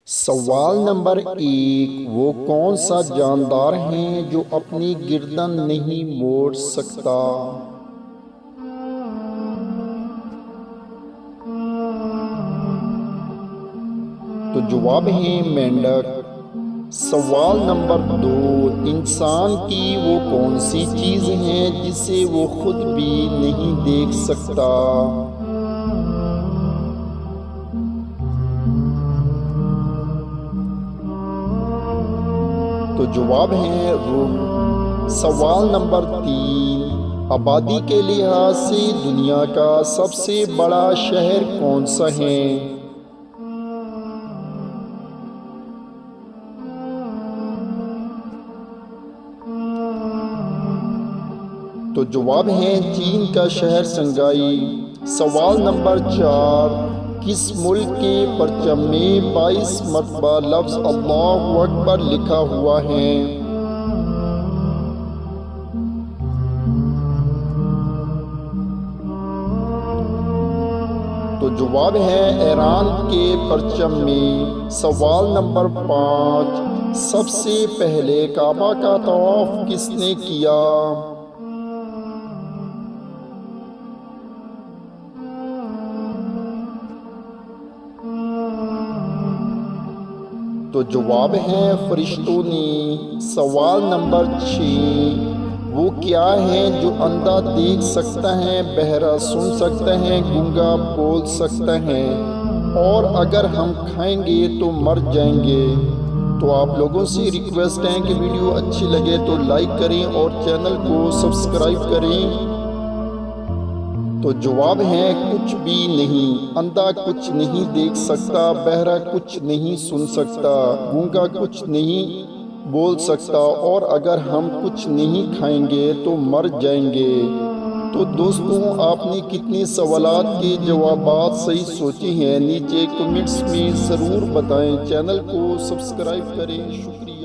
سوال نمبر 1، وہ کون سا جاندار ہے جو اپنی گردن نہیں موڑ سکتا؟ تو جواب ہے مینڈک۔ سوال نمبر 2، انسان کی وہ کون سی چیز ہے جسے وہ خود بھی نہیں دیکھ سکتا؟ تو جواب ہے روح۔ سوال نمبر 3، آبادی کے لحاظ سے دنیا کا سب سے بڑا شہر کون سا ہے؟ تو جواب ہے چین کا شہر شنگھائی۔ سوال نمبر 4، کس ملک کے پرچم میں 22 مرتبہ لفظ اللہ اکبر لکھا ہوا ہے؟ تو جواب ہے ایران کے پرچم میں۔ سوال نمبر 5، سب سے پہلے کعبہ کا طواف کس نے کیا؟ تو جواب ہے فرشتوں نے۔ سوال نمبر 6، وہ کیا ہے جو اندھا دیکھ سکتا ہے، بہرا سن سکتا ہے، گونگا بول سکتا ہے، اور اگر ہم کھائیں گے تو مر جائیں گے؟ تو آپ لوگوں سے ریکویسٹ ہے کہ ویڈیو اچھی لگے تو لائک کریں اور چینل کو سبسکرائب کریں۔ تو جواب ہے کچھ بھی نہیں۔ اندھا کچھ نہیں دیکھ سکتا، بہرا کچھ نہیں سن سکتا، گونگا کچھ نہیں بول سکتا، اور اگر ہم کچھ نہیں کھائیں گے تو مر جائیں گے۔ تو دوستوں، آپ نے کتنے سوالات کے جوابات صحیح سوچے ہیں؟ نیچے کمنٹس میں ضرور بتائیں۔ چینل کو سبسکرائب کریں۔ شکریہ۔